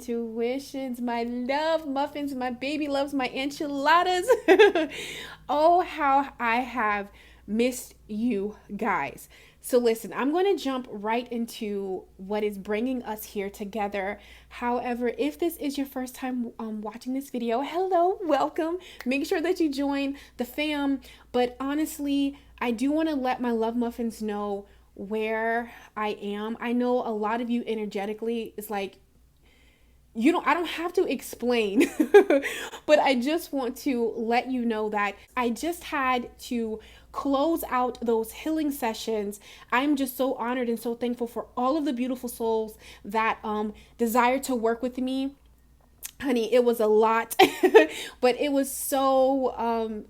intuitions, my love muffins, my baby loves my enchiladas. Oh, how I have missed you guys. So, listen, I'm going to jump right into what is bringing us here together. However, if this is your first time watching this video, hello, welcome. Make sure that you join the fam. But honestly, I do want to let my love muffins know where I am. I know a lot of you energetically is like, I don't have to explain, but I just want to let you know that I just had to close out those healing sessions. I'm just so honored and so thankful for all of the beautiful souls that desire to work with me. Honey, it was a lot, but it was so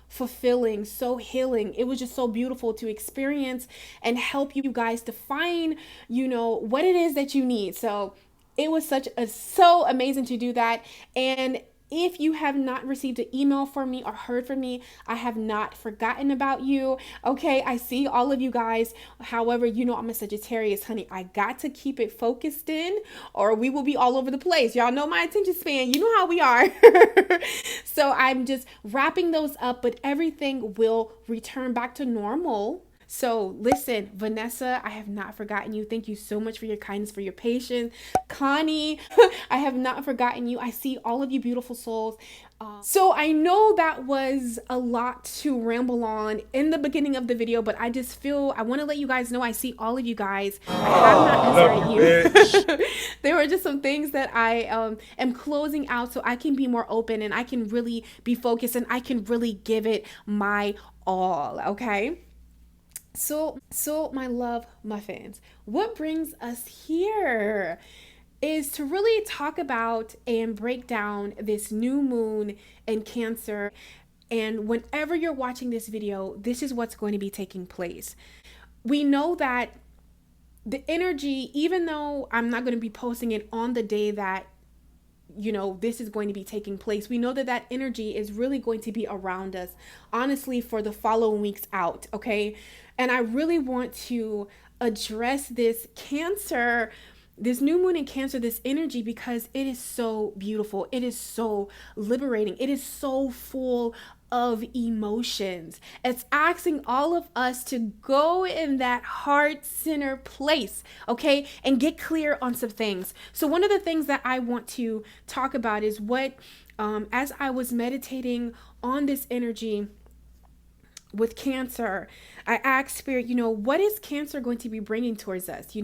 fulfilling, so healing. It was just so beautiful to experience and help you guys to find, what it is that you need. So it was so amazing to do that. And if you have not received an email from me or heard from me, I have not forgotten about you. Okay, I see all of you guys. However, I'm a Sagittarius, honey. I got to keep it focused in or we will be all over the place. Y'all know my attention span. You know how we are. So I'm just wrapping those up, but everything will return back to normal. So listen, Vanessa, I have not forgotten you. Thank you so much for your kindness, for your patience. Connie, I have not forgotten you. I see all of you beautiful souls. So I know that was a lot to ramble on in the beginning of the video, but I just feel I want to let you guys know I see all of you guys. I have not deserted you. There were just some things that I am closing out so I can be more open and I can really be focused and I can really give it my all, okay? So my love muffins, what brings us here is to really talk about and break down this new moon in Cancer. And whenever you're watching this video, this is what's going to be taking place. We know that the energy, even though I'm not going to be posting it on the day that this is going to be taking place, we know that energy is really going to be around us, honestly, for the following weeks out, okay? And I really want to address this Cancer, this new moon in Cancer, this energy, because it is so beautiful. It is so liberating. It is so full of emotions. It's asking all of us to go in that heart center place, okay, and get clear on some things. So one of the things that I want to talk about is what, as I was meditating on this energy with Cancer, I asked Spirit, what is Cancer going to be bringing towards us?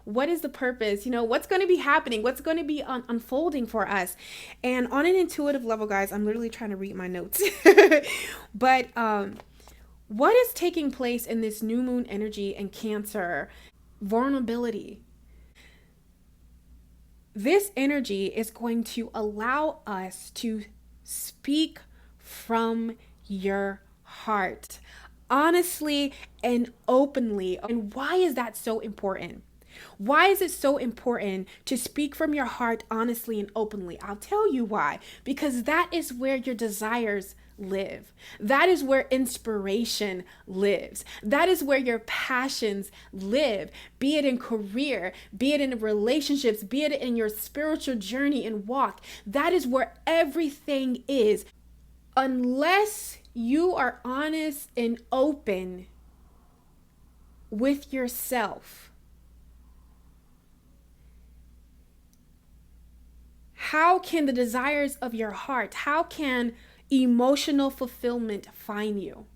What is the purpose? What's going to be happening? What's going to be unfolding for us? And on an intuitive level, guys, I'm literally trying to read my notes. But what is taking place in this new moon energy and Cancer? Vulnerability. This energy is going to allow us to speak from your heart, honestly and openly. And why is that so important? Why is it so important to speak from your heart honestly and openly? I'll tell you why. Because that is where your desires live. That is where inspiration lives. That is where your passions live, be it in career, be it in relationships, be it in your spiritual journey and walk. That is where everything is. Unless you are honest and open with yourself, how can the desires of your heart, how can emotional fulfillment find you?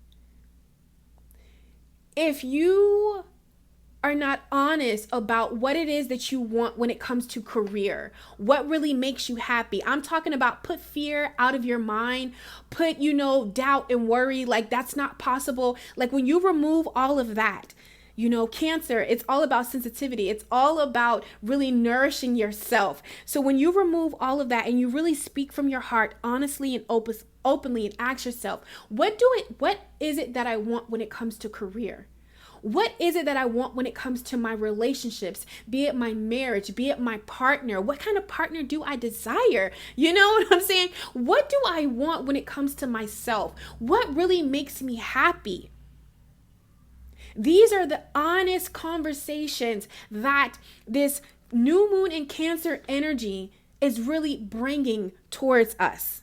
If you are not honest about what it is that you want when it comes to career, what really makes you happy. I'm talking about put fear out of your mind, put, doubt and worry, like that's not possible. Like when you remove all of that, Cancer, it's all about sensitivity. It's all about really nourishing yourself. So when you remove all of that and you really speak from your heart, honestly and openly, and ask yourself, what is it that I want when it comes to career? What is it that I want when it comes to my relationships, be it my marriage, be it my partner? What kind of partner do I desire? You know what I'm saying? What do I want when it comes to myself? What really makes me happy? These are the honest conversations that this new moon in Cancer energy is really bringing towards us.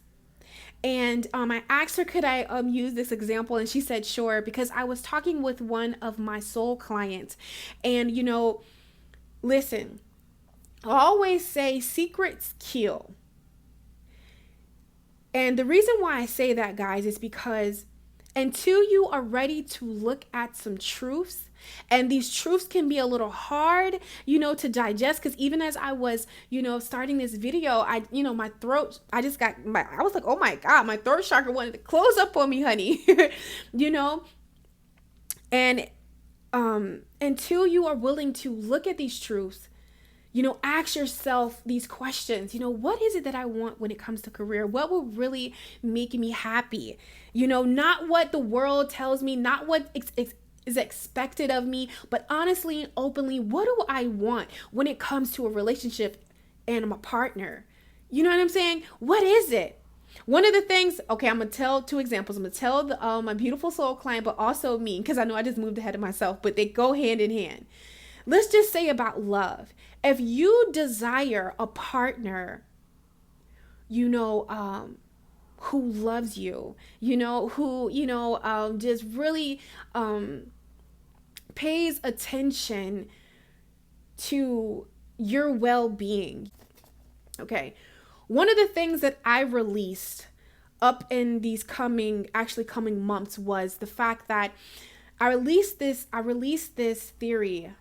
And I asked her, could I use this example? And she said, sure, because I was talking with one of my soul clients. And, listen, I always say secrets kill. And the reason why I say that, guys, is because until you are ready to look at some truths, and these truths can be a little hard, to digest, because even as I was, starting this video, my throat, I was like, oh my God, my throat chakra wanted to close up on me, honey, and until you are willing to look at these truths, ask yourself these questions. What is it that I want when it comes to career? What will really make me happy? Not what the world tells me, not what is expected of me, but honestly and openly, what do I want when it comes to a relationship and I'm a partner? You know what I'm saying? What is it? One of the things, okay, I'm going to tell two examples. I'm going to tell my beautiful soul client, but also me, because I know I just moved ahead of myself, but they go hand in hand. Let's just say about love. If you desire a partner, who loves you, who, just really pays attention to your well-being. Okay. One of the things that I released up in these coming months was the fact that I released this theory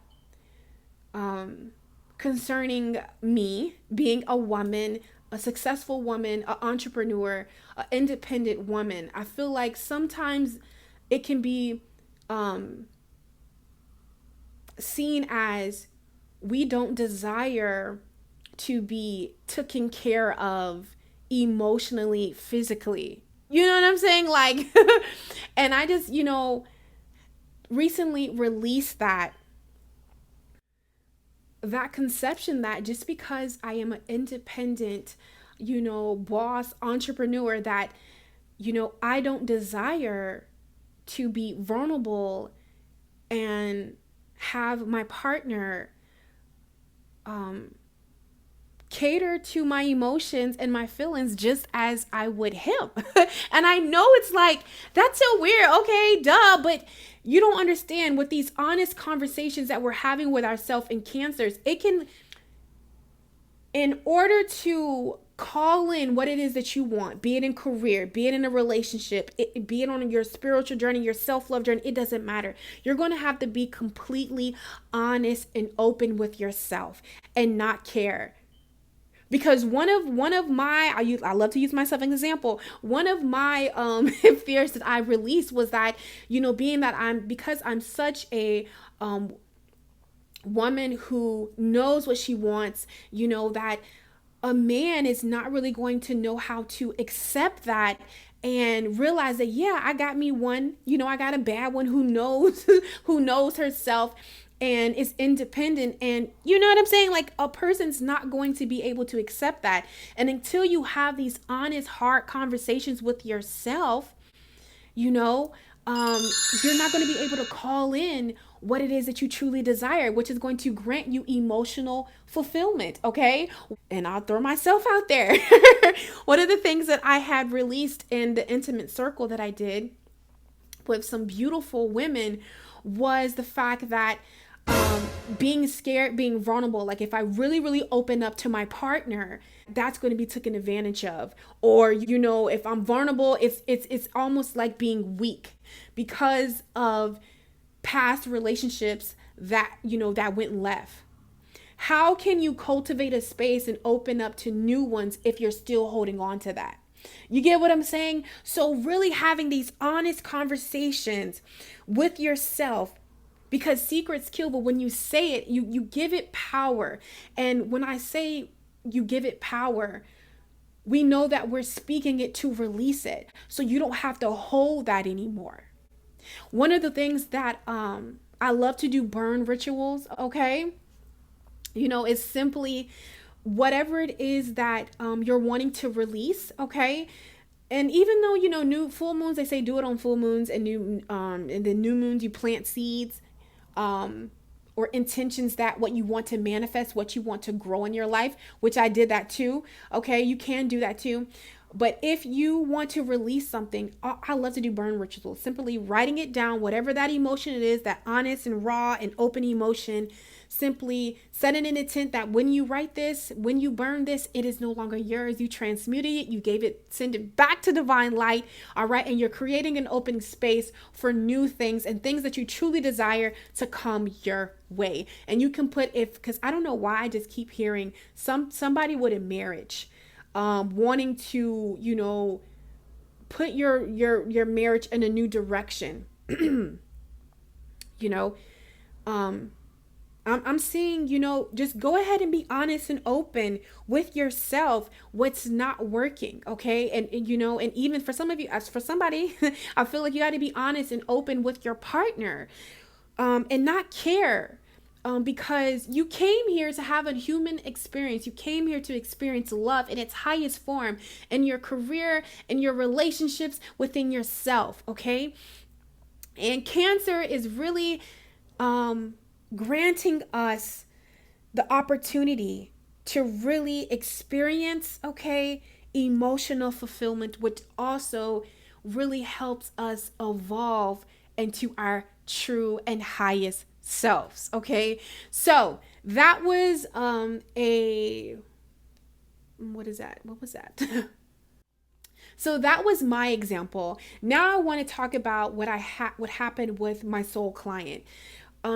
concerning me being a woman, a successful woman, an entrepreneur, an independent woman. I feel like sometimes it can be seen as we don't desire to be taken care of emotionally, physically. You know what I'm saying? Like, and I just, recently released that conception that just because I am an independent, boss, entrepreneur, that, I don't desire to be vulnerable and have my partner cater to my emotions and my feelings just as I would him. And I know it's like, that's so weird. Okay, duh. But you don't understand, with these honest conversations that we're having with ourselves in Cancers, it can, in order to call in what it is that you want, be it in career, be it in a relationship, be it on your spiritual journey, your self-love journey, it doesn't matter. You're going to have to be completely honest and open with yourself and not care. Because one of my, I love to use myself as an example. One of my fears that I released was that, being that because I'm such a woman who knows what she wants, that a man is not really going to know how to accept that and realize that, yeah, I got me one, I got a bad one who knows, who knows herself and is independent. And you know what I'm saying? Like, a person's not going to be able to accept that. And until you have these honest, hard conversations with yourself, you're not going to be able to call in what it is that you truly desire, which is going to grant you emotional fulfillment. Okay. And I'll throw myself out there. One of the things that I had released in the intimate circle that I did with some beautiful women was the fact that being scared, being vulnerable, like if I really, really open up to my partner, that's going to be taken advantage of. Or, if I'm vulnerable, it's almost like being weak because of past relationships that, that went left. How can you cultivate a space and open up to new ones if you're still holding on to that? You get what I'm saying? So really having these honest conversations with yourself, because secrets kill, but when you say it, you give it power. And when I say you give it power, we know that we're speaking it to release it. So you don't have to hold that anymore. One of the things that I love to do, burn rituals, okay? Is simply whatever it is that you're wanting to release, okay? And even though, new full moons, they say do it on full moons, and and the new moons, you plant seeds. or intentions, that what you want to manifest, what you want to grow in your life, which I did that too. Okay, you can do that too. But if you want to release something, I love to do burn rituals. Simply writing it down, whatever that emotion it is, that honest and raw and open emotion, simply setting an intent that when you write this, when you burn this, it is no longer yours. You transmuted it, you gave it, send it back to divine light. All right. And you're creating an open space for new things and things that you truly desire to come your way. And you can put, if, because I don't know why I just keep hearing somebody with a marriage wanting to, put your marriage in a new direction. you know, I'm seeing, just go ahead and be honest and open with yourself. What's not working. Okay. And even for some of you, as for somebody, I feel like you got to be honest and open with your partner, and not care. Because you came here to have a human experience. You came here to experience love in its highest form, in your career, in your relationships, within yourself. Okay. And Cancer is really granting us the opportunity to really experience, okay, emotional fulfillment, which also really helps us evolve into our true and highest selves. Okay, so that was what is that? What was that? So that was my example. Now I want to talk about what what happened with my soul client.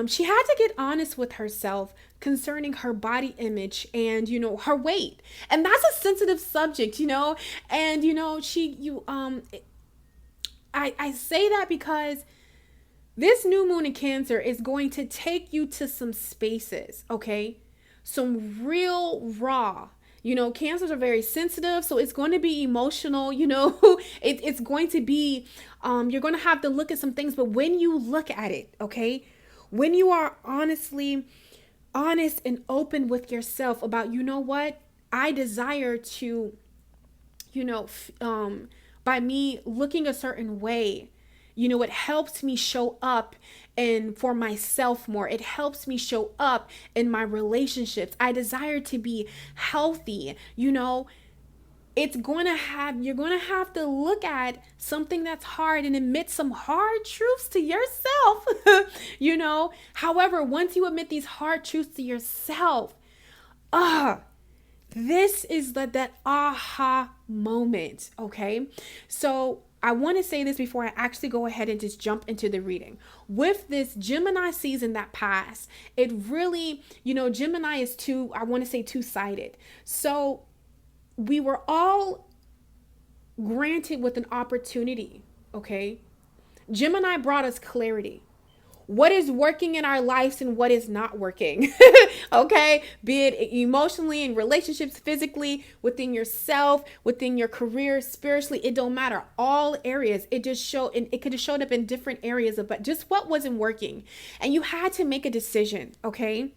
She had to get honest with herself concerning her body image and her weight, and that's a sensitive subject, and I say that because this new moon in Cancer is going to take you to some spaces, okay? Some real raw. Cancers are very sensitive, so it's going to be emotional, it's going to be, you're going to have to look at some things, but when you look at it, okay, when you are honest and open with yourself about, what, I desire to, by me looking a certain way, it helps me show up and for myself more. It helps me show up in my relationships. I desire to be healthy. You're going to have to look at something that's hard and admit some hard truths to yourself. However, once you admit these hard truths to yourself, this is that aha moment. Okay. So I want to say this before I actually go ahead and just jump into the reading. With this Gemini season that passed, it really, Gemini is two-sided. So we were all granted with an opportunity, okay? Gemini brought us clarity. What is working in our lives and what is not working. Okay, be it emotionally, in relationships, physically, within yourself, within your career, spiritually, it don't matter. All areas. It could have showed up in different areas but just what wasn't working, and you had to make a decision. Okay,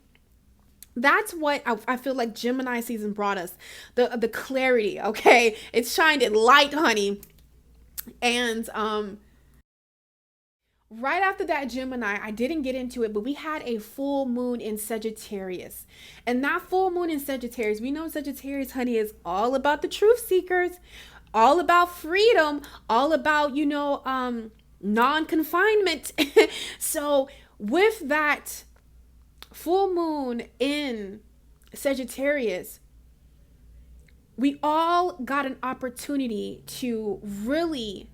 that's what I feel like Gemini season brought us, the clarity. Okay, it shined it light, honey, and right after that Gemini, I didn't get into it, but we had a full moon in Sagittarius. And that full moon in Sagittarius, we know Sagittarius, honey, is all about the truth seekers, all about freedom, all about, non-confinement. So with that full moon in Sagittarius, we all got an opportunity to really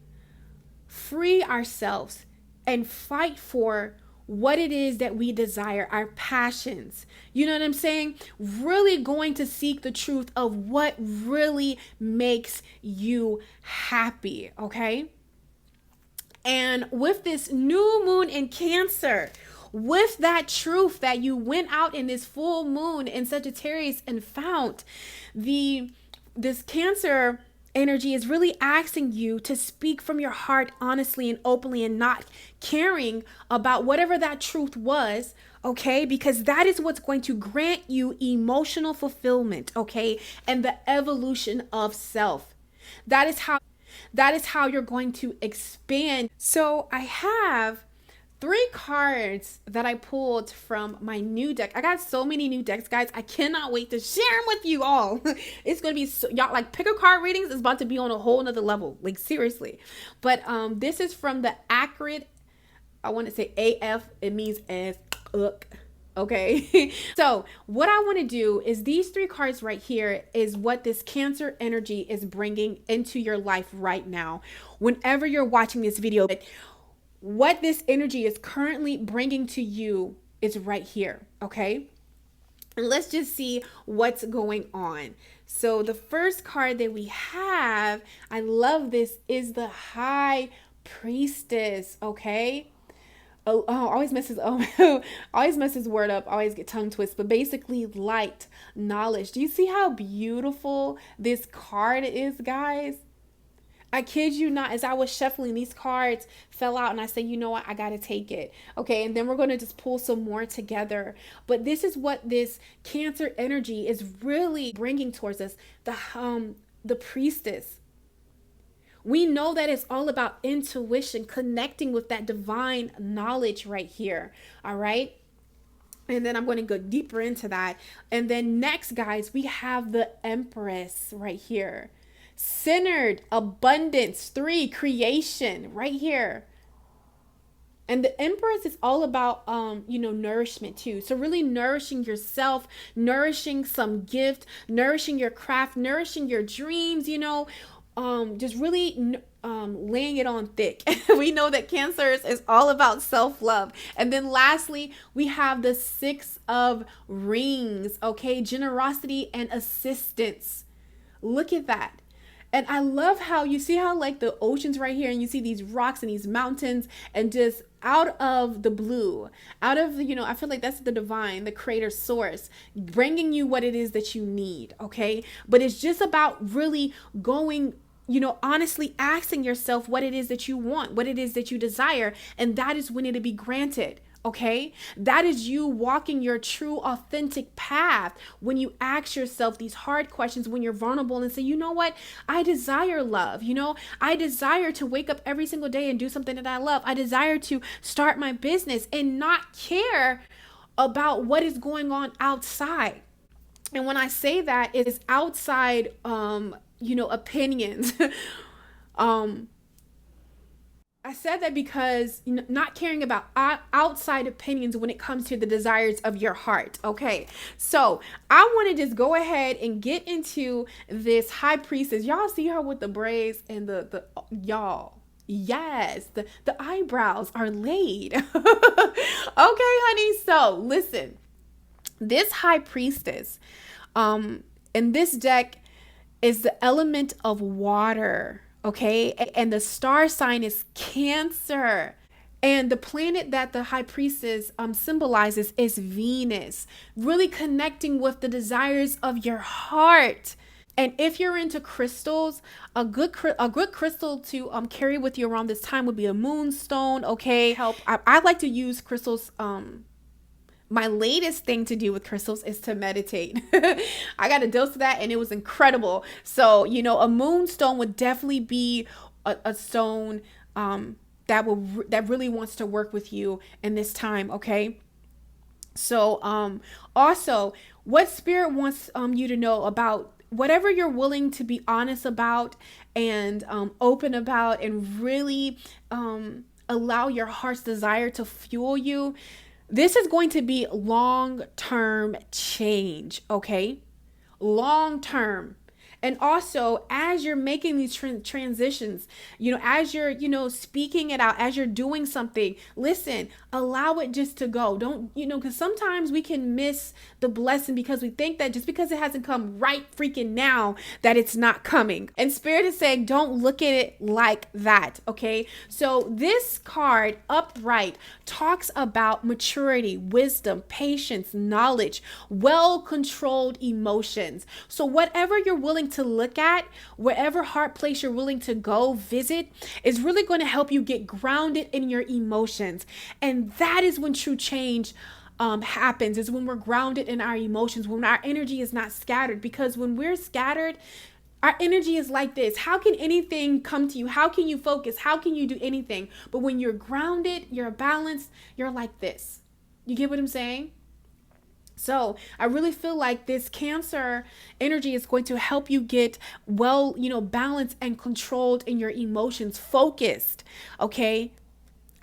free ourselves and fight for what it is that we desire, our passions. You know what I'm saying? Really going to seek the truth of what really makes you happy, okay? And with this new moon in Cancer, with that truth that you went out in this full moon in Sagittarius and found, this Cancer energy is really asking you to speak from your heart honestly and openly and not caring about whatever that truth was, okay? Because that is what's going to grant you emotional fulfillment, okay? And the evolution of self. That is how you're going to expand. So I have three cards that I pulled from my new deck. I got so many new decks, guys. I cannot wait to share them with you all. It's gonna be y'all like pick a card readings is about to be on a whole nother level, like seriously. But this is from the Accurate. I want to say AF. It means as up. Okay. So what I want to do is these three cards right here is what this Cancer energy is bringing into your life right now. Whenever you're watching this video, what this energy is currently bringing to you is right here. Okay. And let's just see what's going on. So the first card that we have, I love this, is the High Priestess. Okay. Always messes word up, always get tongue twist, but basically light, knowledge. Do you see how beautiful this card is, guys? I kid you not, as I was shuffling, these cards fell out and I said, you know what, I gotta take it. Okay, and then we're gonna just pull some more together. But this is what this Cancer energy is really bringing towards us, the Priestess. We know that it's all about intuition, connecting with that divine knowledge right here. All right. And then I'm going to go deeper into that. And then next, guys, we have the Empress right here. Centered, abundance, 3, creation right here. And the Empress is all about, nourishment too. So really nourishing yourself, nourishing some gift, nourishing your craft, nourishing your dreams, just really laying it on thick. We know that Cancer is all about self-love. And then lastly, we have the 6 of Rings. Okay, generosity and assistance. Look at that. And I love how you see how like the ocean's right here and you see these rocks and these mountains, and just out of the blue, out of I feel like that's the divine, the creator source, bringing you what it is that you need. Okay. But it's just about really going, honestly asking yourself what it is that you want, what it is that you desire. And that is when it'll be granted. Okay, that is you walking your true, authentic path when you ask yourself these hard questions, when you're vulnerable and say, you know what, I desire love. I desire to wake up every single day and do something that I love. I desire to start my business and not care about what is going on outside. And when I say that, it is outside, opinions. I said that because not caring about outside opinions when it comes to the desires of your heart. Okay, so I want to just go ahead and get into this High Priestess. Y'all see her with the braids and the y'all. Yes, the eyebrows are laid. Okay, honey. So listen, this High Priestess, in this deck is the element of water. Okay, and the star sign is Cancer. And the planet that the High Priestess symbolizes is Venus, really connecting with the desires of your heart. And if you're into crystals, a good crystal to carry with you around this time would be a moonstone. Okay, I like to use crystals. My latest thing to do with crystals is to meditate. I got a dose of that and it was incredible. So, a moonstone would definitely be a stone that really wants to work with you in this time. Okay. So, also what Spirit wants you to know about whatever you're willing to be honest about and open about, and really allow your heart's desire to fuel you. This is going to be long-term change, okay? Long-term. And also, as you're making these transitions, as you're, speaking it out, as you're doing something, listen, allow it just to go. Don't, because sometimes we can miss the blessing because we think that just because it hasn't come right freaking now, that it's not coming. And Spirit is saying, don't look at it like that, okay? So this card, Upright, talks about maturity, wisdom, patience, knowledge, well-controlled emotions. So whatever you're willing to look at, wherever heart place you're willing to go visit, is really going to help you get grounded in your emotions. And that is when true change happens, is when we're grounded in our emotions, when our energy is not scattered. Because when we're scattered, Our energy is like this. How can anything come to you? How can you focus? How can you do anything? But when you're grounded, you're balanced, you're like this. You get what I'm saying? So I really feel like this Cancer energy is going to help you get well, balanced and controlled in your emotions, focused. Okay.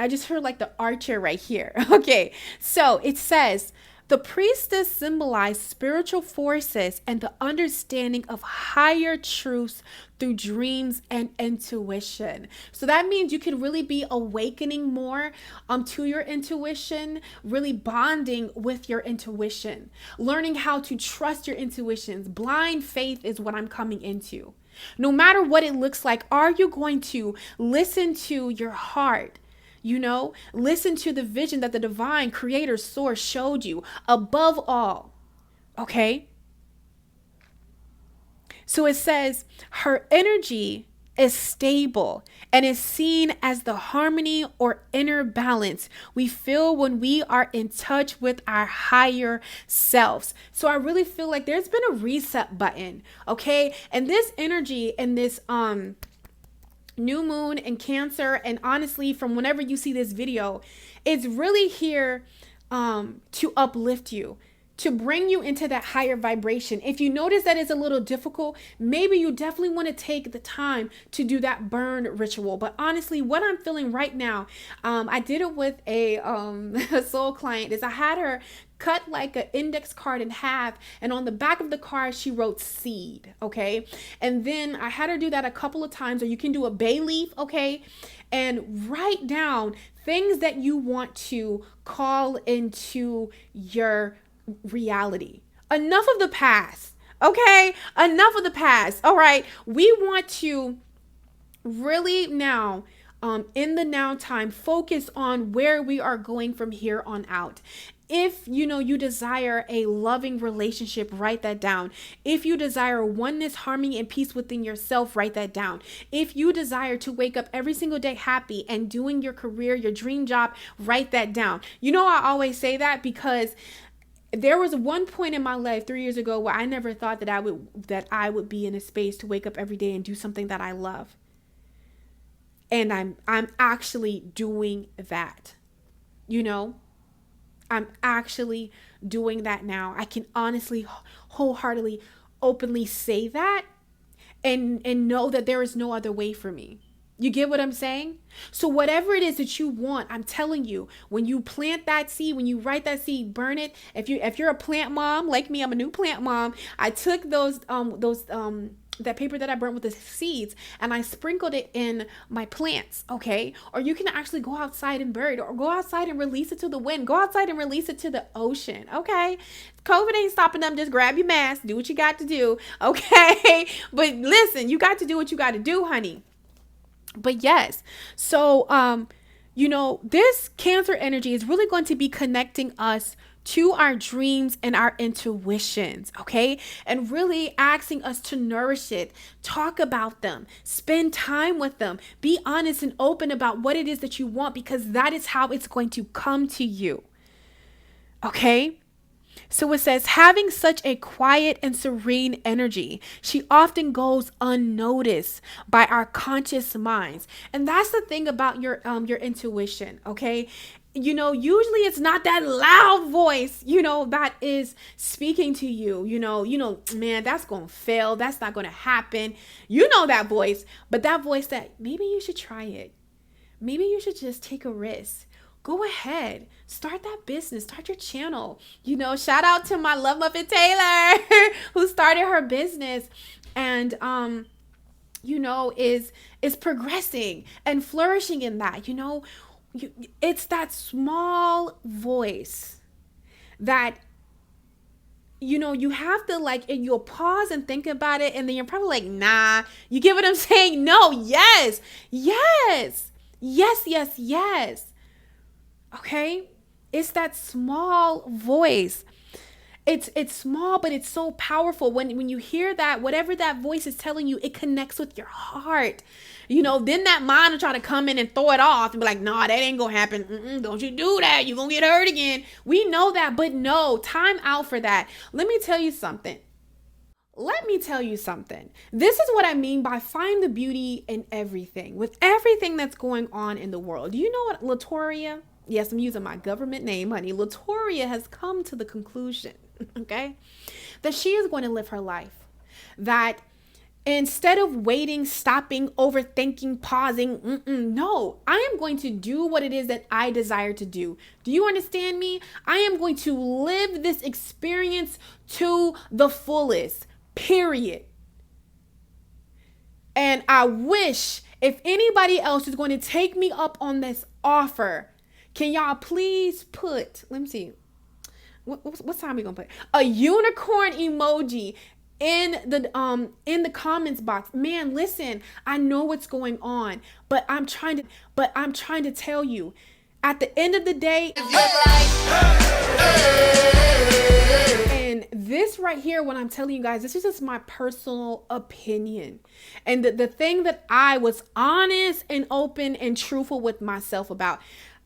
I just heard like the archer right here. Okay. So it says, the priestess symbolized spiritual forces and the understanding of higher truths through dreams and intuition. So that means you can really be awakening more to your intuition, really bonding with your intuition, learning how to trust your intuitions. Blind faith is what I'm coming into. No matter what it looks like, are you going to listen to your heart? Listen to the vision that the divine creator source showed you above all. Okay. So it says her energy is stable and is seen as the harmony or inner balance we feel when we are in touch with our higher selves. So I really feel like there's been a reset button. Okay. And this energy and this, new moon and Cancer, and honestly, from whenever you see this video, it's really here to uplift you, to bring you into that higher vibration. If you notice that it's a little difficult, maybe you definitely want to take the time to do that burn ritual. But honestly, what I'm feeling right now, I did it with a soul client, is I had her cut like an index card in half, and on the back of the card she wrote seed. Okay. And then I had her do that a couple of times, or you can do a bay leaf. Okay. And write down things that you want to call into your reality. Enough of the past. Okay. Enough of the past. All right. We want to really now, in the now time, focus on where we are going from here on out. If you desire a loving relationship, write that down. If you desire oneness, harmony, and peace within yourself, write that down. If you desire to wake up every single day happy and doing your career, your dream job, write that down. I always say that because there was one point in my life 3 years ago where I never thought that I would be in a space to wake up every day and do something that I love. And I'm actually doing that. I'm actually doing that now. I can honestly, wholeheartedly, openly say that and know that there is no other way for me. You get what I'm saying? So whatever it is that you want, I'm telling you, when you plant that seed, when you write that seed, burn it. If you're a plant mom like me, I'm a new plant mom. I took that paper that I burnt with the seeds and I sprinkled it in my plants. Okay. Or you can actually go outside and bury it, or go outside and release it to the wind. Go outside and release it to the ocean. Okay. COVID ain't stopping them. Just grab your mask. Do what you got to do. Okay. But listen, you got to do what you got to do, honey. But yes. So, this Cancer energy is really going to be connecting us to our dreams and our intuitions, okay? And really asking us to nourish it, talk about them, spend time with them, be honest and open about what it is that you want, because that is how it's going to come to you, okay? So it says, having such a quiet and serene energy, she often goes unnoticed by our conscious minds. And that's the thing about your intuition, okay? Usually it's not that loud voice, that is speaking to you, man, that's going to fail. That's not going to happen. That voice, but that voice that maybe you should try it. Maybe you should just take a risk. Go ahead, start that business, start your channel. Shout out to my Love Muffin Taylor who started her business and, is progressing and flourishing in that, it's that small voice that, you have to and you'll pause and think about it. And then you're probably like, nah, you get what I'm saying? No, yes, yes, yes, yes, yes. Okay. It's that small voice. It's small, but it's so powerful. When you hear that, whatever that voice is telling you, it connects with your heart. Then that mind will try to come in and throw it off and be like, nah, that ain't gonna happen. Don't you do that. You're gonna get hurt again. We know that, but no, time out for that. Let me tell you something. Let me tell you something. This is what I mean by find the beauty in everything. With everything that's going on in the world. Do you know what Latoria? Yes, I'm using my government name, honey. Latoria has come to the conclusion, okay, that she is going to live her life. That instead of waiting, stopping, overthinking, pausing, no, I am going to do what it is that I desire to do. Do you understand me? I am going to live this experience to the fullest, period. And I wish if anybody else is going to take me up on this offer, can y'all please put, let me see, what time are we gonna put? A unicorn emoji in the comments box. Man, listen, I know what's going on, but I'm trying to tell you, at the end of the day, and this right here, what I'm telling you guys, this is just my personal opinion. And the thing that I was honest and open and truthful with myself about,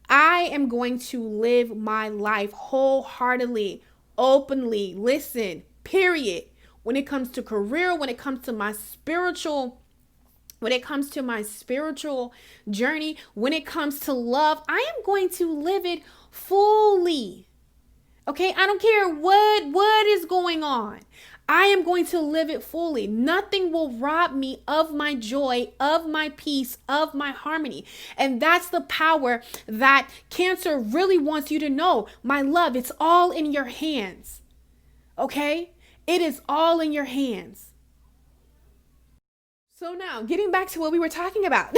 I am going to live my life wholeheartedly, openly, listen, period. When it comes to career, when it comes to my spiritual journey, when it comes to love, I am going to live it fully. Okay, I don't care what is going on. I am going to live it fully. Nothing will rob me of my joy, of my peace, of my harmony. And that's the power that Cancer really wants you to know. My love, it's all in your hands. Okay? It is all in your hands. So now, getting back to what we were talking about.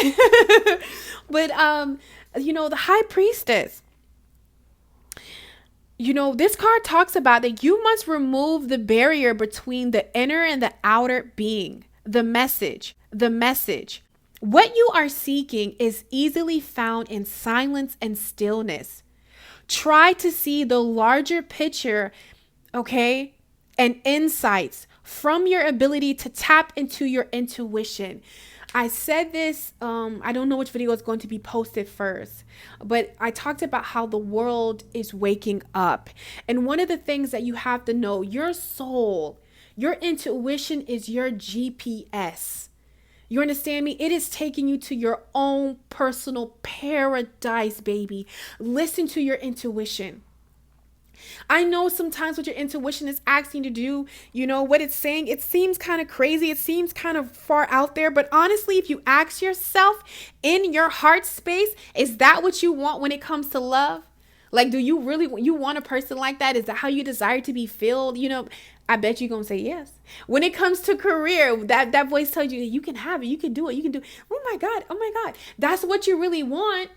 But the high priestess. This card talks about that you must remove the barrier between the inner and the outer being. The message. What you are seeking is easily found in silence and stillness. Try to see the larger picture, okay, and insights from your ability to tap into your intuition. I said this, I don't know which video is going to be posted first, but I talked about how the world is waking up. And one of the things that you have to know, your soul, your intuition is your GPS. You understand me? It is taking you to your own personal paradise, baby. Listen to your intuition. I know sometimes what your intuition is asking you to do, what it's saying, it seems kind of crazy. It seems kind of far out there. But honestly, if you ask yourself in your heart space, is that what you want when it comes to love? Like, do you really want a person like that? Is that how you desire to be filled? I bet you're going to say yes. When it comes to career, that voice tells you you can have it. You can do it. You can do it. Oh my God. That's what you really want.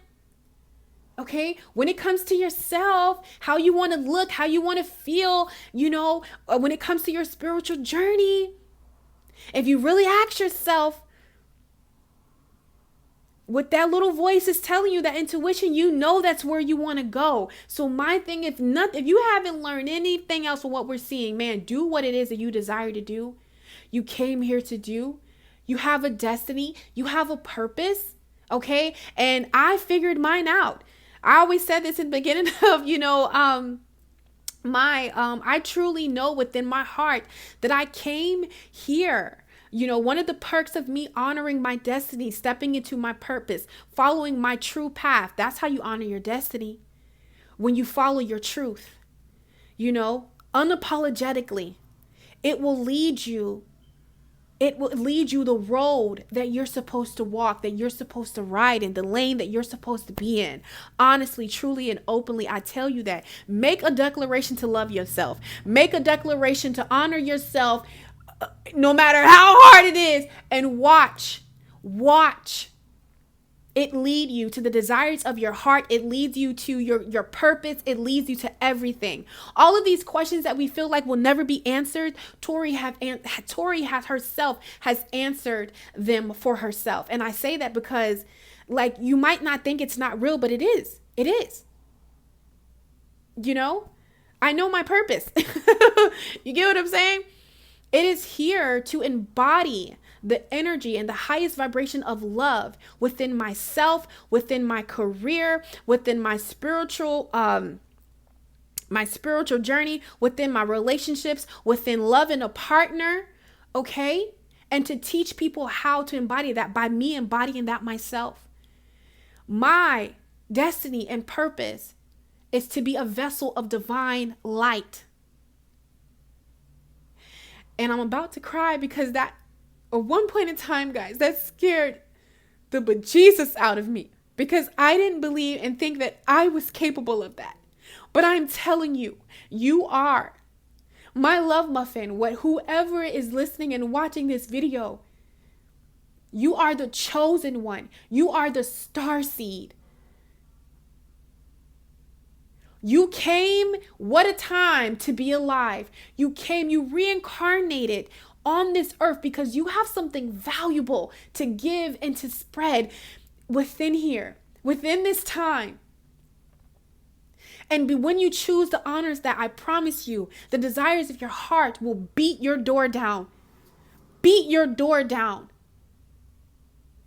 Okay, when it comes to yourself, how you want to look, how you want to feel, when it comes to your spiritual journey, if you really ask yourself what that little voice is telling you, that intuition, that's where you want to go. So my thing, if you haven't learned anything else from what we're seeing, man, do what it is that you desire to do. You came here to do. You have a destiny. You have a purpose. Okay, and I figured mine out. I always said this in the beginning of, I truly know within my heart that I came here. One of the perks of me honoring my destiny, stepping into my purpose, following my true path. That's how you honor your destiny. When you follow your truth, unapologetically, it will lead you the road that you're supposed to walk, that you're supposed to ride in, the lane that you're supposed to be in. Honestly, truly, and openly, I tell you that. Make a declaration to love yourself. Make a declaration to honor yourself, no matter how hard it is, and watch it lead you to the desires of your heart. It leads you to your purpose. It leads you to everything. All of these questions that we feel like will never be answered, Tori herself has answered them for herself. And I say that because, you might not think it's not real, but it is. It is. I know my purpose. You get what I'm saying? It is here to embody the energy and the highest vibration of love within myself, within my career, within my spiritual journey, within my relationships, within loving a partner. okay? And to teach people how to embody that by me embodying that myself. My destiny and purpose is to be a vessel of divine light. And I'm about to cry because that, at one point in time, guys, that scared the bejesus out of me because I didn't believe and think that I was capable of that. But I'm telling you, you are. My love muffin, whoever is listening and watching this video, you are the chosen one. You are the star seed. You came, what a time to be alive. You came, you reincarnated on this earth because you have something valuable to give and to spread within here, within this time. And when you choose the honors that, I promise you, the desires of your heart will beat your door down. Beat your door down.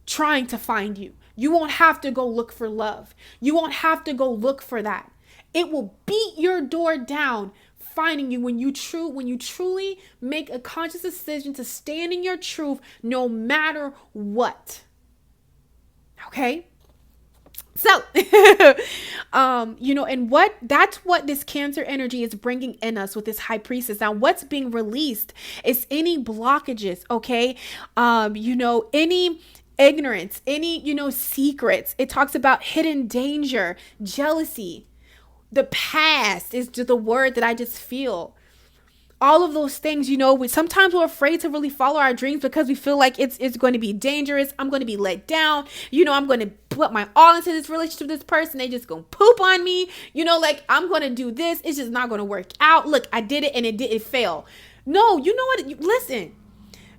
Trying to find you. You won't have to go look for love. You won't have to go look for that. It will beat your door down, finding you when you truly make a conscious decision to stand in your truth no matter what. Okay? So, and that's what this Cancer energy is bringing in us with this high priestess. Now, what's being released is any blockages, okay? Any ignorance, any, secrets. It talks about hidden danger, jealousy. The past is just the word that I just feel. All of those things, sometimes we're afraid to really follow our dreams because we feel like it's going to be dangerous. I'm going to be let down. I'm going to put my all into this relationship with this person. They just going to poop on me. I'm going to do this. It's just not going to work out. Look, I did it and it failed. No, you know what? Listen.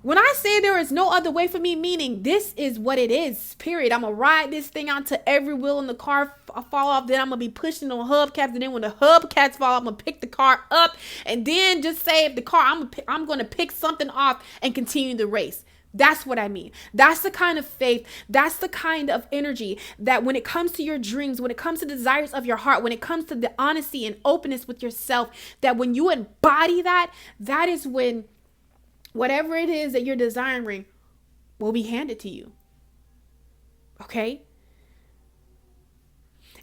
When I say there is no other way for me, meaning this is what it is, period. I'm going to ride this thing out to every wheel in the car fall off. Then I'm going to be pushing on hubcaps. And then when the hubcaps fall off, I'm going to pick the car up. And then just save the car. I'm going to pick something off and continue the race. That's what I mean. That's the kind of faith. That's the kind of energy that when it comes to your dreams, when it comes to the desires of your heart, when it comes to the honesty and openness with yourself, that when you embody that, that is when whatever it is that you're desiring will be handed to you. Okay?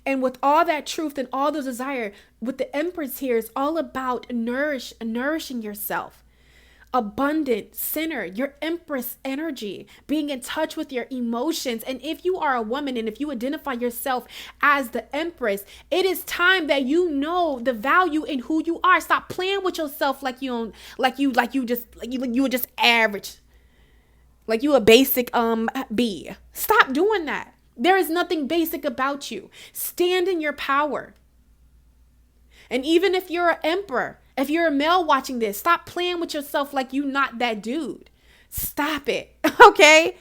And with all that truth and all those desire, with the Empress here, it's all about nourishing yourself. Abundant, center, your Empress energy, being in touch with your emotions. And if you are a woman and if you identify yourself as the Empress, it is time that you know the value in who you are. Stop playing with yourself like you were just average, like you a basic B. Stop doing that. There is nothing basic about you. Stand in your power. And even if you're an emperor, if you're a male watching this, stop playing with yourself like you not that dude. Stop it. Okay?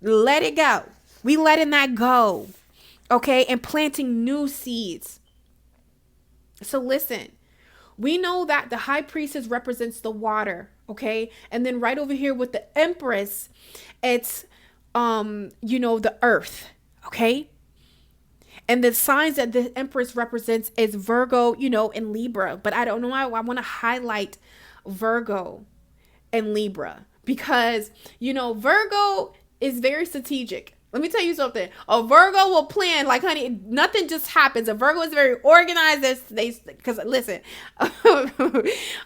Let it go. We letting that go. Okay? And planting new seeds. So listen, we know that the high priestess represents the water. Okay? And then right over here with the empress, it's, the earth. Okay? And the signs that the Empress represents is Virgo, and Libra. But I don't know why I want to highlight Virgo and Libra. Because, Virgo is very strategic. Let me tell you something. A Virgo will plan like, honey, nothing just happens. A Virgo is very organized. Because listen,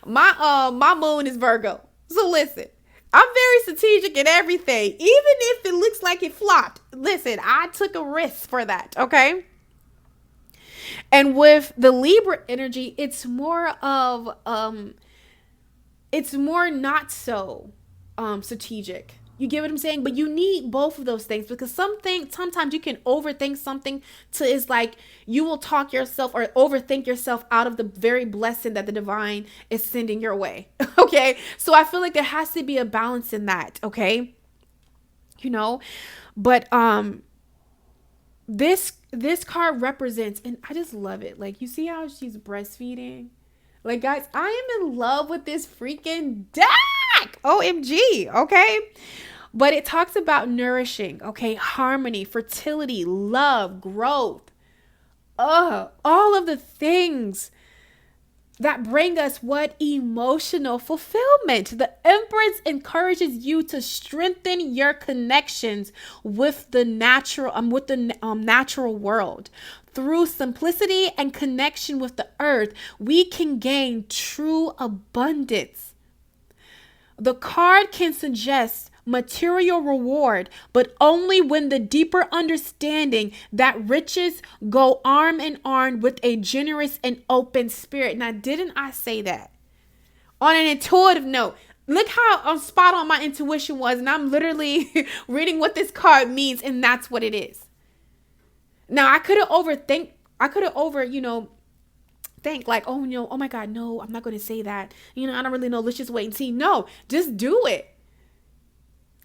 my moon is Virgo. So listen. I'm very strategic in everything. Even if it looks like it flopped. Listen, I took a risk for that. Okay. And with the Libra energy, it's more of, it's more not so strategic. You get what I'm saying? But you need both of those things because sometimes you can overthink something to is like you will talk yourself or overthink yourself out of the very blessing that the divine is sending your way. Okay. So I feel like there has to be a balance in that. Okay. But, this card represents, and I just love it. Like, you see how she's breastfeeding? Like, guys, I am in love with this freaking deck. OMG. Okay. But it talks about nourishing, okay, harmony, fertility, love, growth, all of the things that bring us what? Emotional fulfillment. The Empress encourages you to strengthen your connections with the natural world. Through simplicity and connection with the earth, we can gain true abundance. The card can suggest material reward, but only when the deeper understanding that riches go arm in arm with a generous and open spirit. Now, didn't I say that? On an intuitive note, look how spot on my intuition was, and I'm literally reading what this card means, and that's what it is. Now, I could have think like, oh no, oh my God, no, I'm not going to say that. I don't really know. Let's just wait and see. No, just do it.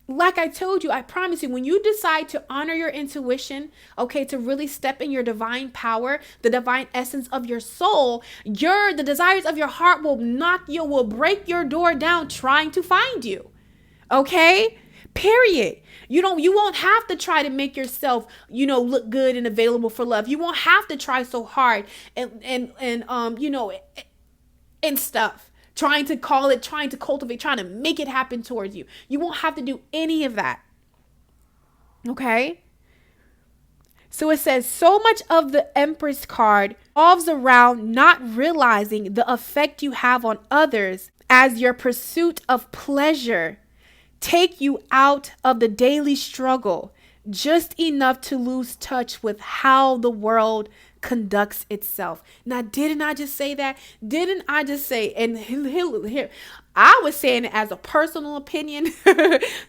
Like I told you, I promise you, when you decide to honor your intuition, okay, to really step in your divine power, the divine essence of your soul, the desires of your heart will break your door down trying to find you. Okay? Period. You won't have to try to make yourself, look good and available for love. You won't have to try so hard and stuff. Trying to cultivate, trying to make it happen towards you. You won't have to do any of that. Okay? So it says, so much of the Empress card revolves around not realizing the effect you have on others as your pursuit of pleasure take you out of the daily struggle, just enough to lose touch with how the world conducts itself. Now, didn't I just say that? Didn't I just say, and here, I was saying it as a personal opinion,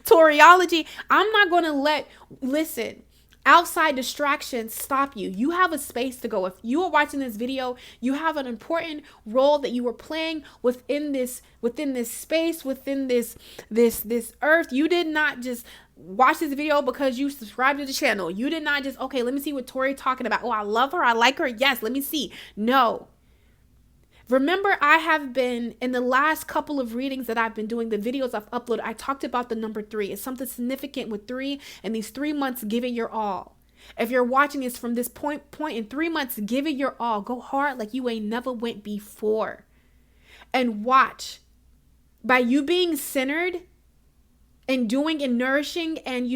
Toriology. I'm not going to listen, outside distractions stop you. You have a space to go. If you are watching this video, you have an important role that you are playing within this space, within this earth. You did not just watch this video because you subscribe to the channel. You did not just, okay, let me see what Tori talking about. Oh, I love her. I like her. Yes, let me see. No. Remember, I have been, in the last couple of readings that I've been doing, the videos I've uploaded, I talked about the number 3. It's something significant with 3, and these 3 months, give it your all. If you're watching this from this point in 3 months, give it your all. Go hard like you ain't never went before. And watch. By you being centered and doing and nourishing and,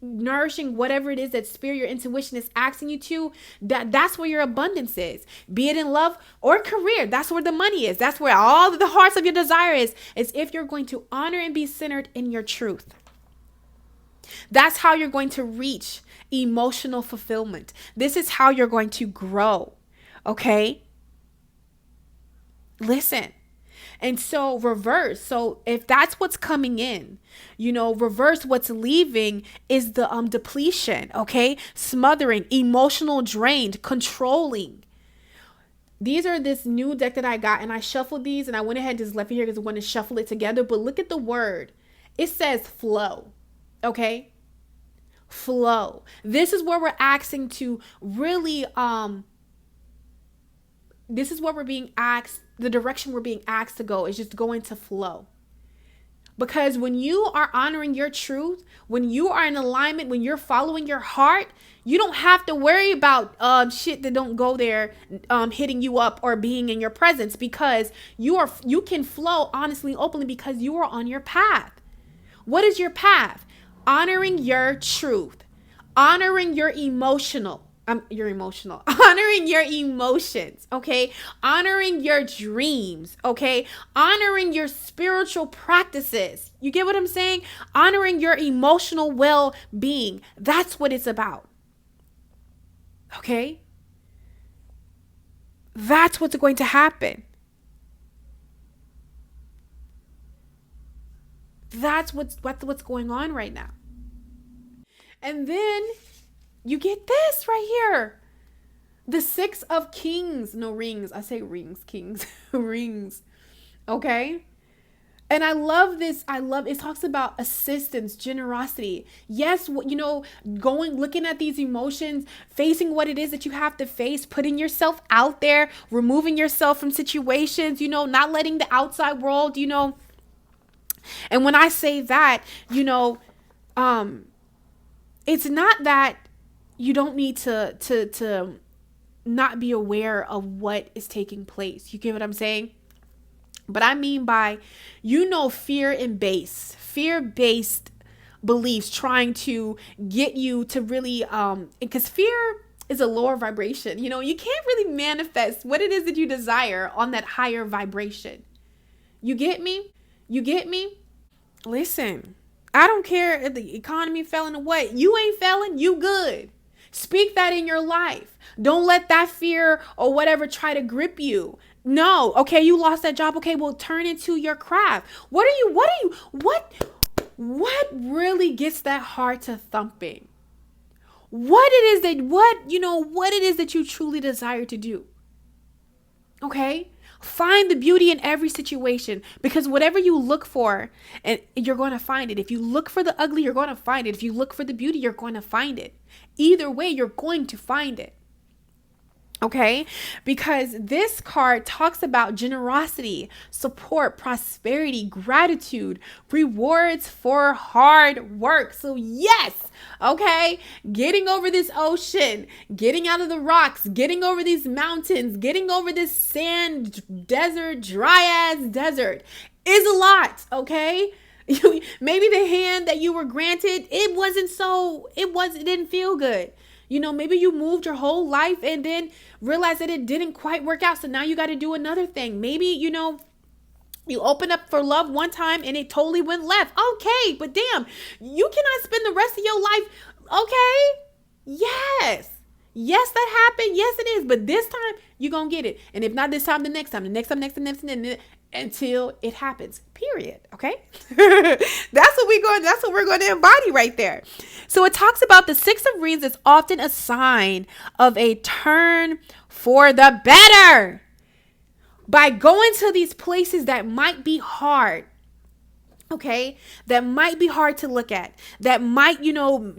nourishing whatever it is that spirit, your intuition is asking you to, that's where your abundance is. Be it in love or career. That's where the money is. That's where all the hearts of your desire is if you're going to honor and be centered in your truth. That's how you're going to reach emotional fulfillment. This is how you're going to grow. Okay? Listen. And so reverse. So if that's what's coming in, reverse what's leaving is the depletion, okay? Smothering, emotional drained, controlling. These are this new deck that I got, and I shuffled these, and I went ahead and just left it here because I want to shuffle it together. But look at the word. It says flow, okay? Flow. This is where we're asking to really, this is what we're being asked. The direction we're being asked to go is just going to flow. Because when you are honoring your truth, when you are in alignment, when you're following your heart, you don't have to worry about shit that don't go there hitting you up or being in your presence, because you can flow honestly, openly, because you are on your path. What is your path? Honoring your truth, honoring your emotional. Honoring your emotions, okay? Honoring your dreams, okay? Honoring your spiritual practices. You get what I'm saying? Honoring your emotional well-being. That's what it's about. Okay? That's what's going to happen. That's what's going on right now. And then you get this right here. The 6 of Kings. No, rings. I say rings, kings. Rings. Okay? And I love this. It talks about assistance, generosity. Yes, looking at these emotions, facing what it is that you have to face, putting yourself out there, removing yourself from situations, not letting the outside world, And when I say that, it's not that you don't need to not be aware of what is taking place. You get what I'm saying? But I mean by, fear-based beliefs trying to get you to really, because fear is a lower vibration. You can't really manifest what it is that you desire on that higher vibration. You get me? You get me? Listen, I don't care if the economy failing or what. You ain't failing. You good. Speak that in your life. Don't let that fear or whatever try to grip you. No. Okay, you lost that job. Okay, well, turn into your craft. What really gets that heart to thumping? What it is that you truly desire to do. Okay? Find the beauty in every situation, because whatever you look for, and you're going to find it. If you look for the ugly, you're going to find it. If you look for the beauty, you're going to find it. Either way, you're going to find it. Okay, because this card talks about generosity, support, prosperity, gratitude, rewards for hard work. So yes, okay, getting over this ocean, getting out of the rocks, getting over these mountains, getting over this sand desert, dry ass desert is a lot. Okay. Maybe the hand that you were granted, it didn't feel good. Maybe you moved your whole life and then realized that it didn't quite work out. So now you got to do another thing. Maybe, you opened up for love one time and it totally went left. Okay, but damn, you cannot spend the rest of your life. Okay. Yes. Yes, that happened. Yes, it is. But this time you're going to get it. And if not this time, the next time, until it happens, period. Okay. That's what we're going to embody right there. So it talks about the Six of Rings is often a sign of a turn for the better. By going to these places that might be hard, okay, that might be hard to look at, that might,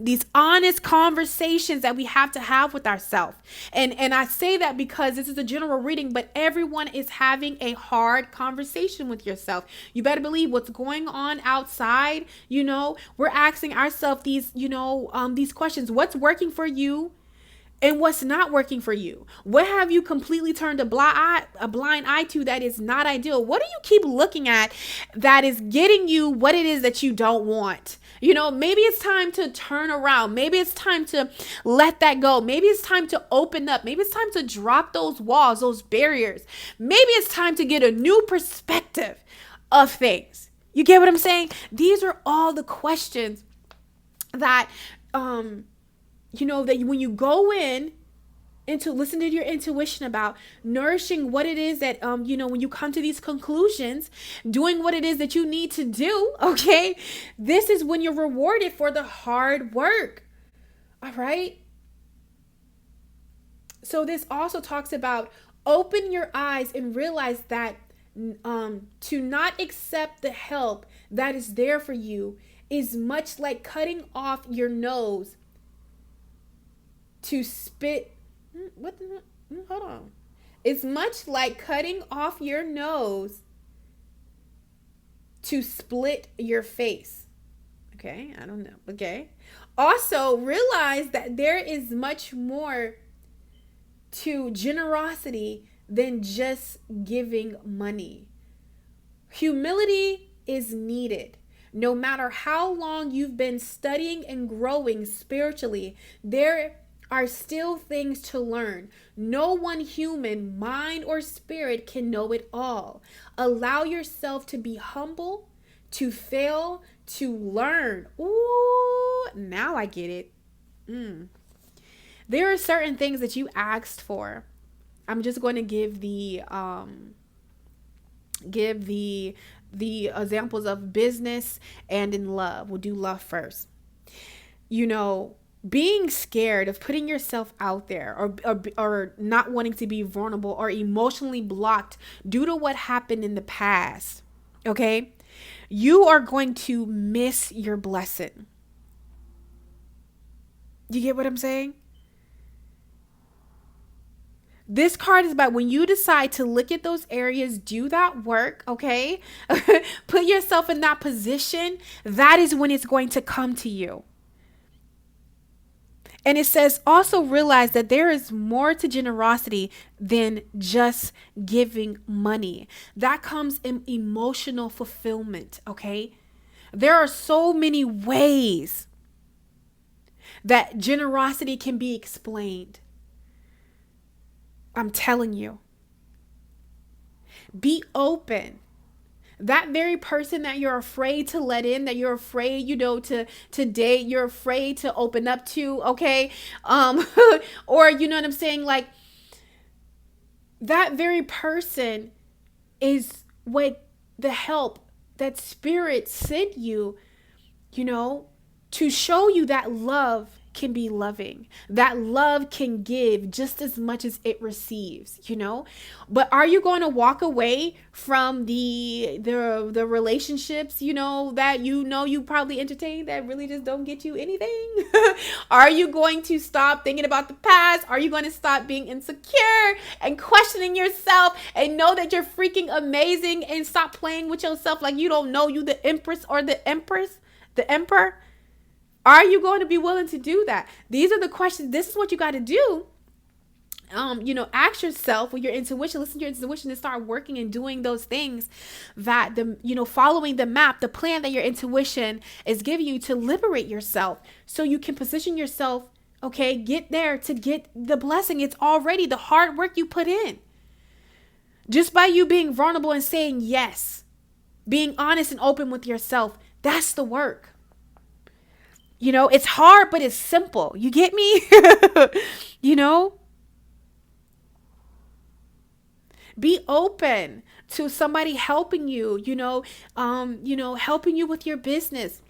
these honest conversations that we have to have with ourselves. And I say that because this is a general reading, but everyone is having a hard conversation with yourself. You better believe what's going on outside. We're asking ourselves these questions. What's working for you? And what's not working for you? What have you completely turned a blind eye to that is not ideal? What do you keep looking at that is getting you what it is that you don't want? Maybe it's time to turn around. Maybe it's time to let that go. Maybe it's time to open up. Maybe it's time to drop those walls, those barriers. Maybe it's time to get a new perspective of things. You get what I'm saying? These are all the questions that, that when you go in and to listen to your intuition about nourishing what it is that, when you come to these conclusions, doing what it is that you need to do, okay, this is when you're rewarded for the hard work. All right. So this also talks about open your eyes and realize that to not accept the help that is there for you is much like cutting off your nose to spit. Hold on. It's much like cutting off your nose to split your face. Okay, I don't know. Okay. Also, realize that there is much more to generosity than just giving money. Humility is needed. No matter how long you've been studying and growing spiritually, there are still things to learn. No one human, mind or spirit can know it all. Allow yourself to be humble, to fail, to learn. Ooh, now I get it. There are certain things that you asked for. I'm just going to give the examples of business and in love. We'll do love first. Being scared of putting yourself out there or not wanting to be vulnerable or emotionally blocked due to what happened in the past, okay? You are going to miss your blessing. You get what I'm saying? This card is about when you decide to look at those areas, do that work, okay? Put yourself in that position. That is when it's going to come to you. And it says, also realize that there is more to generosity than just giving money. That comes in emotional fulfillment, okay? There are so many ways that generosity can be explained. I'm telling you. Be open. That very person that you're afraid to let in, that you're afraid, to date, you're afraid to open up to, okay? Or you know what I'm saying? Like, that very person is what the help that spirit sent you, to show you that love can be loving, that love can give just as much as it receives, but are you going to walk away from the relationships, that you probably entertain that really just don't get you anything? Are you going to stop thinking about the past? Are you going to stop being insecure and questioning yourself and know that you're freaking amazing and stop playing with yourself like you don't know you the empress or the emperor? Are you going to be willing to do that? These are the questions. This is what you got to do. Ask yourself with your intuition, listen to your intuition and start working and doing those things that following the map, the plan that your intuition is giving you to liberate yourself so you can position yourself, okay, get there to get the blessing. It's already the hard work you put in. Just by you being vulnerable and saying yes, being honest and open with yourself, that's the work. It's hard, but it's simple. You get me? Be open to somebody helping you, helping you with your business.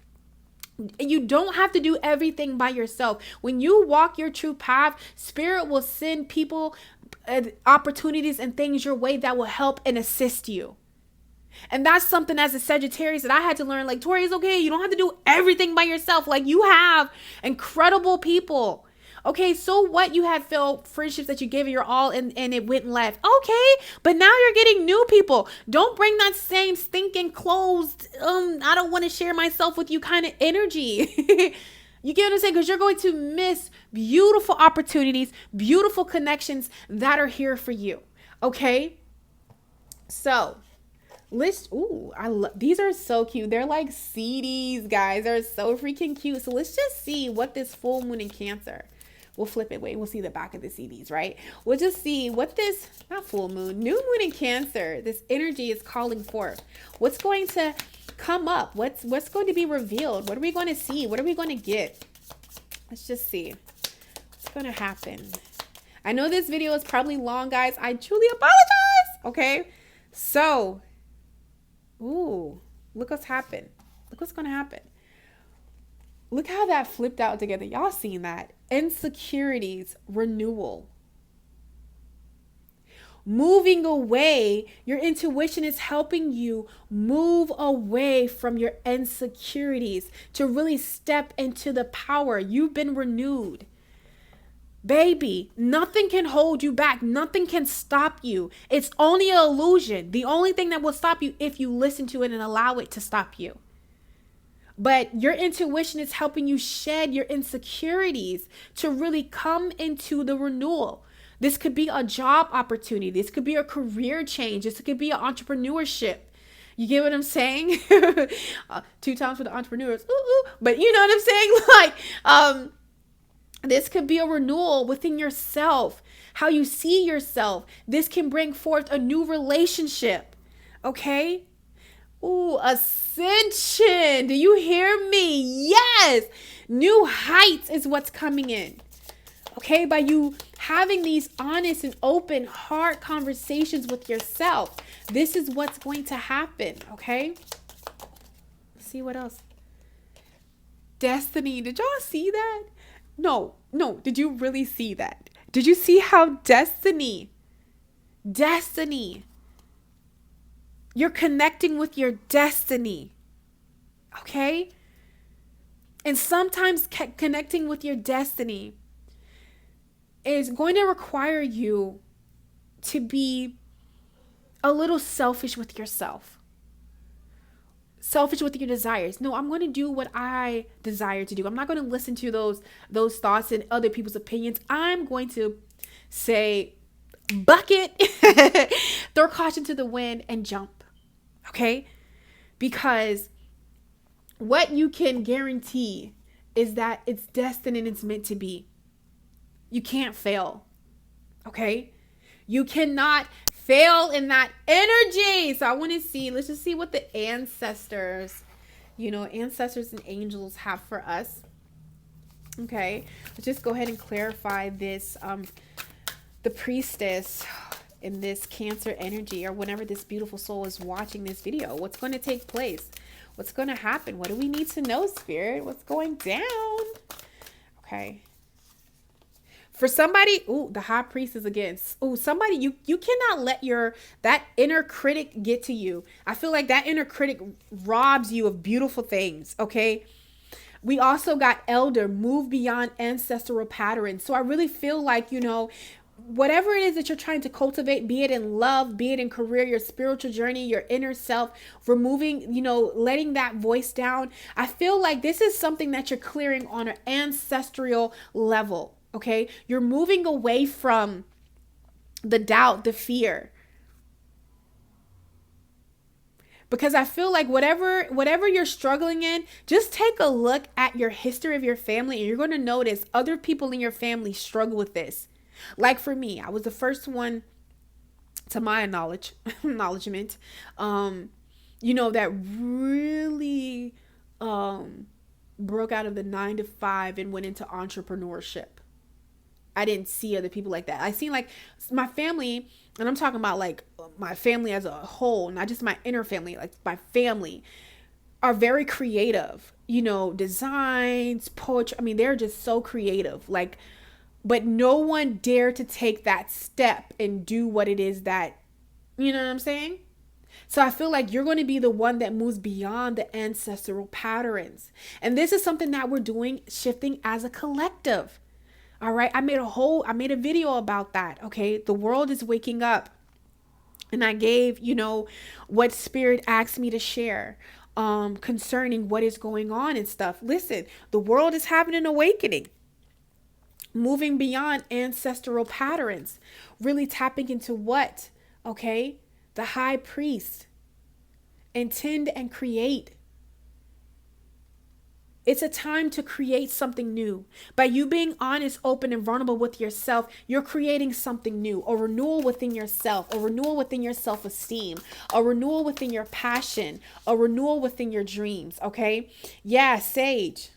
You don't have to do everything by yourself. When you walk your true path, spirit will send people, opportunities and things your way that will help and assist you. And that's something as a Sagittarius that I had to learn. Like, Tori, it's okay. You don't have to do everything by yourself. Like, you have incredible people. Okay, so what? You had failed friendships that you gave it your all and it went left. Okay, but now you're getting new people. Don't bring that same stinking closed, I don't want to share myself with you kind of energy. You get what I'm saying? Because you're going to miss beautiful opportunities, beautiful connections that are here for you. Okay, so these are so cute. They're like CDs, guys. They're so freaking cute. So let's just see what this full moon in Cancer. We'll flip it. We'll see the back of the CDs, right? We'll just see what this, not full moon, new moon in Cancer, this energy is calling forth. What's going to come up? What's going to be revealed? What are we going to see? What are we going to get? Let's just see what's going to happen. I know this video is probably long, guys. I truly apologize. Okay. So, look what's happened. Look what's going to happen. Look how that flipped out together. Y'all seen that? Insecurities, renewal. Moving away. Your intuition is helping you move away from your insecurities to really step into the power. You've been renewed. Baby, nothing can hold you back. Nothing can stop you. It's only an illusion. The only thing that will stop you if you listen to it and allow it to stop you. But your intuition is helping you shed your insecurities to really come into the renewal. This could be a job opportunity. This could be a career change. This could be an entrepreneurship. You get what I'm saying? 2 times for the entrepreneurs. But you know what I'm saying? This could be a renewal within yourself, how you see yourself. This can bring forth a new relationship. Okay? Ascension. Do you hear me? Yes. New heights is what's coming in. Okay? By you having these honest and open heart conversations with yourself, this is what's going to happen. Okay? Let's see what else. Destiny. Did y'all see that? No. Did you really see that? Did you see how destiny, you're connecting with your destiny. Okay? And sometimes connecting with your destiny is going to require you to be a little selfish with yourself. selfish with your desires. No, I'm going to do what I desire to do. I'm not going to listen to those thoughts and other people's opinions. I'm going to say bucket, throw caution to the wind and jump. Okay? Because what you can guarantee is that it's destined and it's meant to be. You can't fail. Okay? You cannot fail in that energy. So I want to see, let's just see what the ancestors, ancestors and angels have for us. Okay? Let's just go ahead and clarify this. The priestess in this Cancer energy, or whenever this beautiful soul is watching this video, what's going to take place? What's going to happen? What do we need to know, Spirit? What's going down? Okay. For somebody, the high priestess again. Somebody, you cannot let that inner critic get to you. I feel like that inner critic robs you of beautiful things, okay? We also got elder, move beyond ancestral patterns. So I really feel like, whatever it is that you're trying to cultivate, be it in love, be it in career, your spiritual journey, your inner self, removing, letting that voice down. I feel like this is something that you're clearing on an ancestral level. Okay. You're moving away from the doubt, the fear. Because I feel like whatever you're struggling in, just take a look at your history of your family and you're going to notice other people in your family struggle with this. Like for me, I was the first one, to my acknowledgement, that really broke out of the 9-to-5 and went into entrepreneurship. I didn't see other people like that. I seen like my family, and I'm talking about like my family as a whole, not just my inner family, like my family are very creative, designs, poetry. I mean, they're just so creative. Like, but no one dared to take that step and do what it is that, you know what I'm saying? So I feel like you're going to be the one that moves beyond the ancestral patterns. And this is something that we're doing, shifting as a collective. All right. I made a video about that. Okay. The world is waking up. And I gave, what Spirit asked me to share concerning what is going on and stuff. Listen, the world is having an awakening. Moving beyond ancestral patterns, really tapping into what? Okay, the high priest. Intend and create. It's a time to create something new. By you being honest, open, and vulnerable with yourself, you're creating something new. A renewal within yourself, a renewal within your self-esteem, a renewal within your passion, a renewal within your dreams, okay? Yeah, Sage.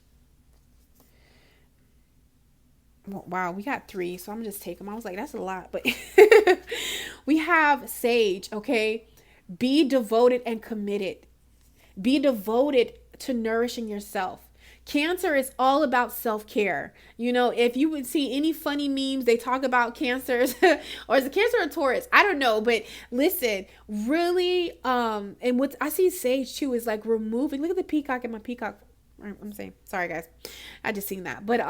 Wow, we got 3, so I'm gonna just take them. I was like, that's a lot, but we have Sage, okay? Be devoted and committed. Be devoted to nourishing yourself. Cancer is all about self-care. If you would see any funny memes, they talk about cancers, or is it Cancer or Taurus? I don't know, but listen, really, and what I see Sage too is like removing, look at the peacock and my peacock. I'm saying, sorry guys, I just seen that, but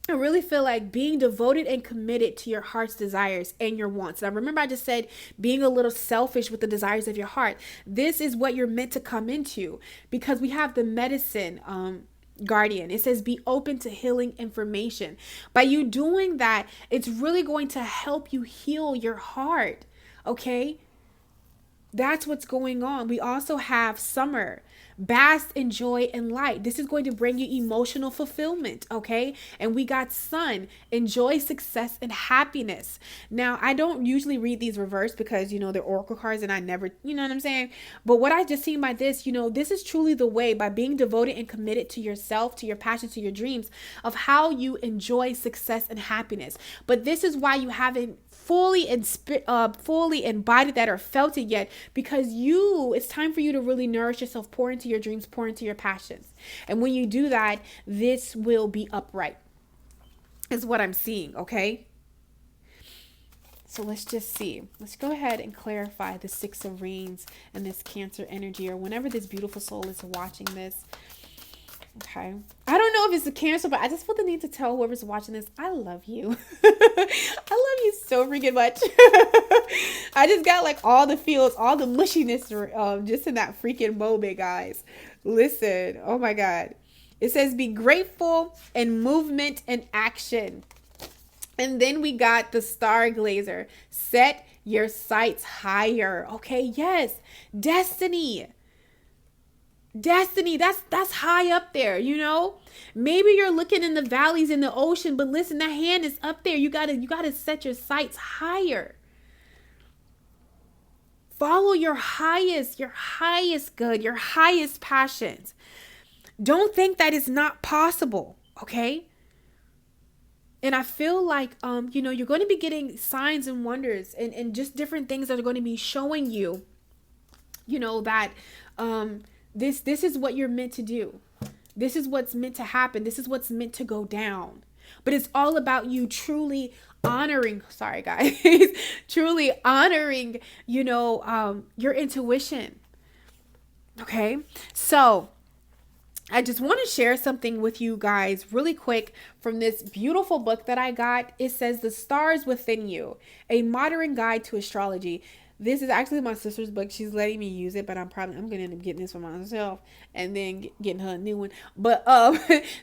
I really feel like being devoted and committed to your heart's desires and your wants. Now, remember I just said being a little selfish with the desires of your heart. This is what you're meant to come into, because we have the medicine guardian. It says be open to healing information. By you doing that, it's really going to help you heal your heart. Okay? That's what's going on. We also have summer. Bask in joy and light. This is going to bring you emotional fulfillment, okay? And we got sun, enjoy success and happiness. Now, I don't usually read these reverse because, they're oracle cards and I never, you know what I'm saying? But what I just seen by this, this is truly the way, by being devoted and committed to yourself, to your passion, to your dreams, of how you enjoy success and happiness. But this is why you haven't fully embodied that or felt it yet, because it's time for you to really nourish yourself, pour into your dreams, pour into your passions. And when you do that, this will be upright, is what I'm seeing. Okay. So let's just see. Let's go ahead and clarify the 6 of Reins and this Cancer energy, or whenever this beautiful soul is watching this. Okay. I don't know if it's a Cancer, but I just feel the need to tell whoever's watching this, I love you. I love you so freaking much. I just got like all the feels, all the mushiness just in that freaking moment, guys. Listen, oh my God. It says be grateful in movement and action. And then we got the Stargazer. Set your sights higher. Okay, yes. Destiny. Destiny, that's high up there, you know? Maybe you're looking in the valleys in the ocean, but listen, that hand is up there. You gotta set your sights higher. Follow your highest good, your highest passions. Don't think that it's not possible, okay? And I feel like, you're going to be getting signs and wonders and just different things that are going to be showing you, that this is what you're meant to do. This is what's meant to happen. This is what's meant to go down. But it's all about you truly honoring, sorry guys, truly honoring, your intuition. Okay? So I just want to share something with you guys really quick from this beautiful book that I got. It says The Stars Within You, a modern guide to astrology. This is actually my sister's book. She's letting me use it, but I'm going to end up getting this for myself and then getting her a new one. But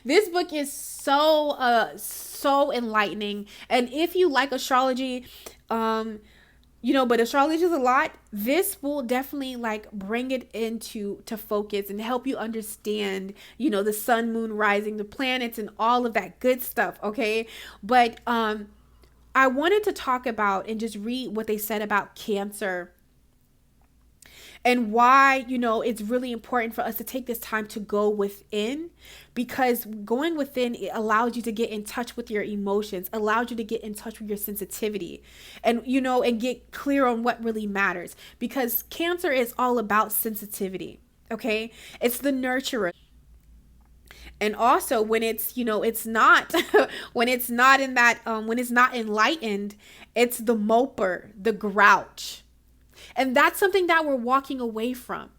this book is so enlightening. And if you like astrology, but astrology is a lot. This will definitely like bring it into focus and help you understand, the sun, moon, rising, the planets, and all of that good stuff. Okay, but I wanted to talk about and just read what they said about Cancer and why, it's really important for us to take this time to go within, because going within, it allows you to get in touch with your emotions, allows you to get in touch with your sensitivity and, and get clear on what really matters, because Cancer is all about sensitivity. Okay. It's the nurturer. And also when it's, it's not, when it's not in that, when it's not enlightened, it's the moper, the grouch. And that's something that we're walking away from.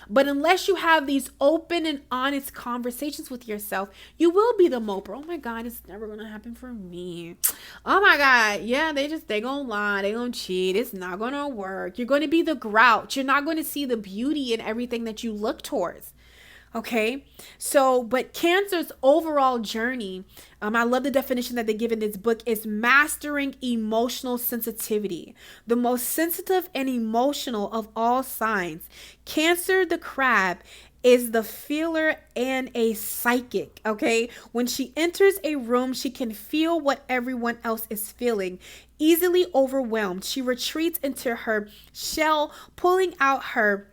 But unless you have these open and honest conversations with yourself, you will be the moper. Oh my God, it's never going to happen for me. Oh my God. Yeah, they going to lie. They going to cheat. It's not going to work. You're going to be the grouch. You're not going to see the beauty in everything that you look towards. Okay, so, but Cancer's overall journey, I love the definition that they give in this book, is mastering emotional sensitivity. The most sensitive and emotional of all signs, Cancer the crab is the feeler and a psychic. Okay, when she enters a room, she can feel what everyone else is feeling. Easily overwhelmed, she retreats into her shell, pulling out her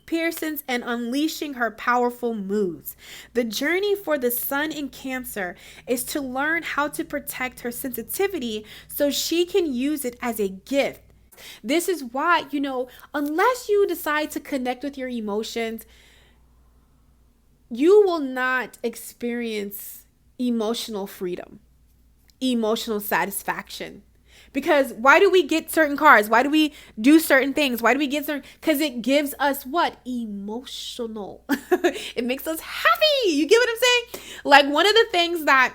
piercings and unleashing her powerful moods. The journey for the sun in Cancer is to learn how to protect her sensitivity so she can use it as a gift. This is why, unless you decide to connect with your emotions, you will not experience emotional freedom, emotional satisfaction. Because why do we get certain cars? Why do we do certain things? Why do we get certain? Because it gives us what? Emotional. It makes us happy. You get what I'm saying? Like one of the things that,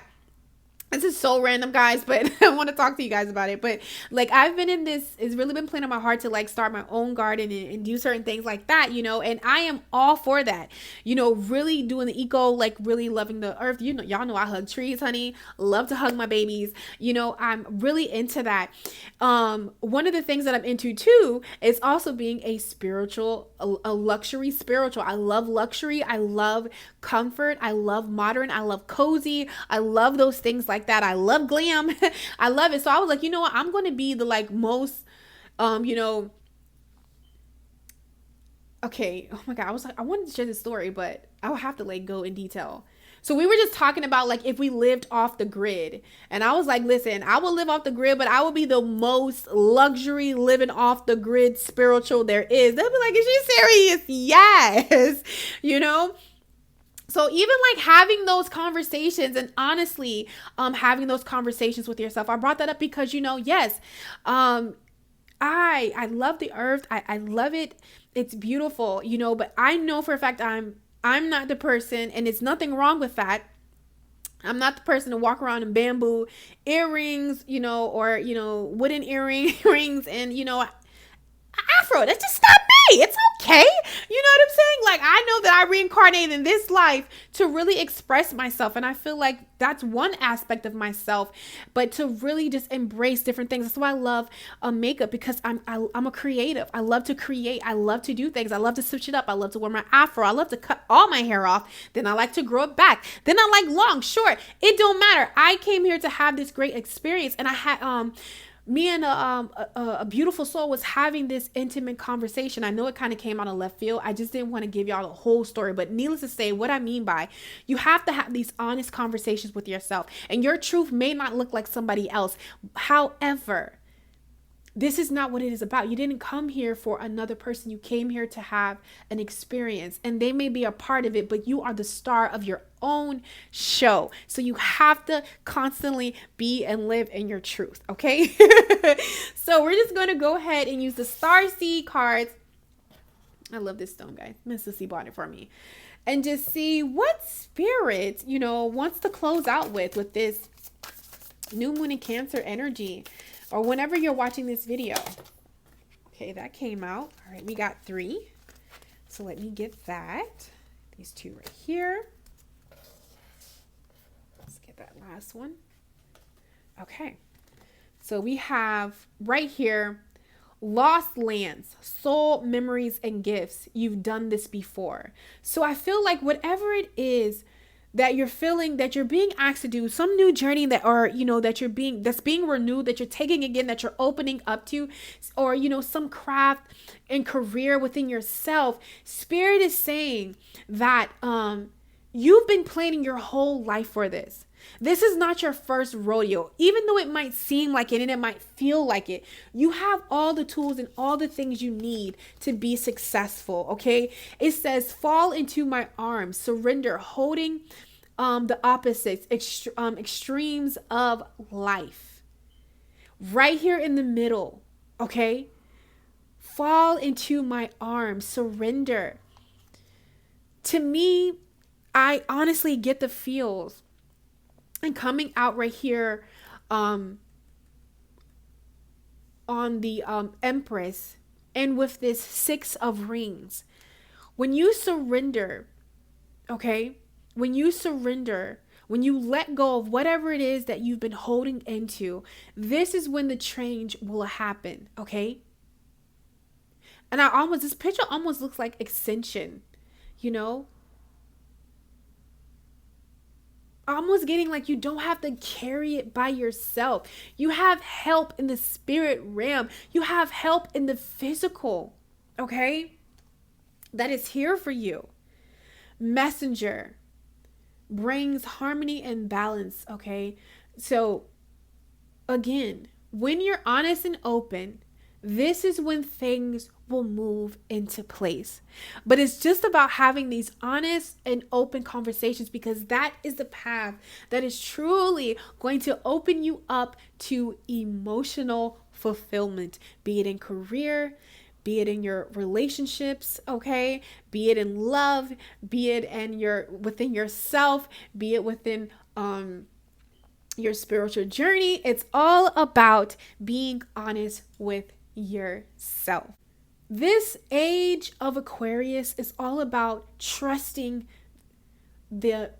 this is so random, guys, but I want to talk to you guys about it. But like I've been in this, it's really been playing on my heart to like start my own garden and do certain things like that, and I am all for that, really doing the eco, like really loving the earth. Y'all know I hug trees, honey. Love to hug my babies. I'm really into that. One of the things that I'm into too is also being a spiritual, a luxury spiritual. I love luxury. I love comfort. I love modern. I love cozy. I love those things like that. I love glam. I love it. So I was like, you know what? I'm going to be the like most, okay. Oh my God. I was like, I wanted to share this story, but I'll have to like go in detail. So we were just talking about like if we lived off the grid, and I was like, listen, I will live off the grid, but I will be the most luxury living off the grid spiritual there is. They'll be like, is she serious? Yes. So even like having those conversations and honestly, having those conversations with yourself, I brought that up because, yes, I love the earth. I love it. It's beautiful, but I know for a fact I'm not the person, and it's nothing wrong with that. I'm not the person to walk around in bamboo earrings, or, wooden earrings and, afro. That's just not me. It's okay. You know what I'm saying? Like, I know that I reincarnated in this life to really express myself. And I feel like that's one aspect of myself, but to really just embrace different things. That's why I love makeup, because I'm a creative. I love to create. I love to do things. I love to switch it up. I love to wear my afro. I love to cut all my hair off. Then I like to grow it back. Then I like long, short. It don't matter. I came here to have this great experience, and I had me and a beautiful soul was having this intimate conversation. I know it kind of came out of left field. I just didn't want to give y'all the whole story, but needless to say, what I mean by, you have to have these honest conversations with yourself, and your truth may not look like somebody else. However, this is not what it is about. You didn't come here for another person. You came here to have an experience, and they may be a part of it, but you are the star of your own show. So you have to constantly be and live in your truth. Okay. So we're just going to go ahead and use the star seed cards. I love this stone, guys. Miss Lucy bought it for me. And just see what spirit, wants to close out with this new moon and Cancer energy, or whenever you're watching this video. Okay, that came out. All right, we got 3. So let me get that. These 2 right here. Let's get that last one. Okay. So we have right here, lost lands, soul memories and gifts. You've done this before. So I feel like whatever it is that you're feeling that you're being asked to do, some new journey that, or, that's being renewed, that you're taking again, that you're opening up to, or, some craft and career within yourself, Spirit is saying that, you've been planning your whole life for this. This is not your first rodeo. Even though it might seem like it and it might feel like it, you have all the tools and all the things you need to be successful, okay? It says, fall into my arms, surrender, holding the opposites, extremes of life. Right here in the middle, okay? Fall into my arms, surrender. To me, I honestly get the feels. And coming out right here on the Empress, and with this 6 of Rings, when you surrender, okay, when you surrender, when you let go of whatever it is that you've been holding into, this is when the change will happen, okay? And this picture almost looks like Ascension, almost getting like you don't have to carry it by yourself. You have help in the spirit realm. You have help in the physical, okay? That is here for you. Messenger brings harmony and balance, okay? So again, when you're honest and open, this is when things will move into place. But it's just about having these honest and open conversations, because that is the path that is truly going to open you up to emotional fulfillment, be it in career, be it in your relationships, okay? Be it in love, be it within yourself, be it within your spiritual journey. It's all about being honest with yourself. This age of Aquarius is all about trusting the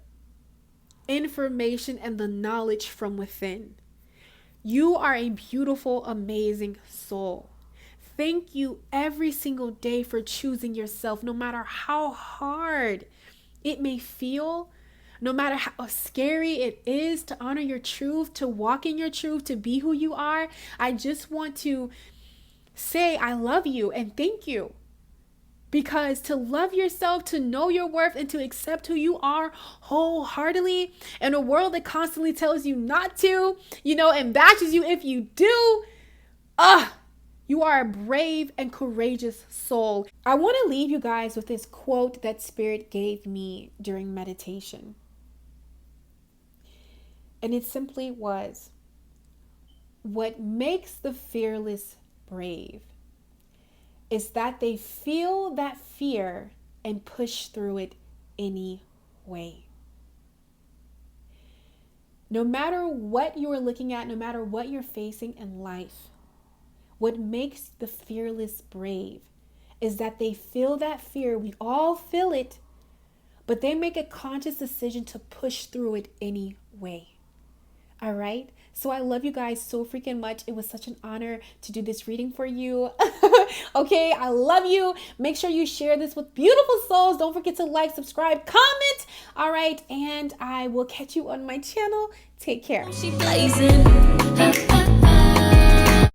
information and the knowledge from within. You are a beautiful, amazing soul. Thank you every single day for choosing yourself, no matter how hard it may feel, no matter how scary it is to honor your truth, to walk in your truth, to be who you are. I just want to say I love you and thank you. Because to love yourself, to know your worth, and to accept who you are wholeheartedly in a world that constantly tells you not to, and bashes you if you do, you are a brave and courageous soul. I want to leave you guys with this quote that Spirit gave me during meditation. And it simply was, what makes the fearless brave is that they feel that fear and push through it anyway. No matter what you are looking at, no matter what you're facing in life, what makes the fearless brave is that they feel that fear. We all feel it, but they make a conscious decision to push through it anyway. All right. So I love you guys so freaking much. It was such an honor to do this reading for you. Okay. I love you. Make sure you share this with beautiful souls. Don't forget to like, subscribe, comment. All right. And I will catch you on my channel. Take care. She blazing.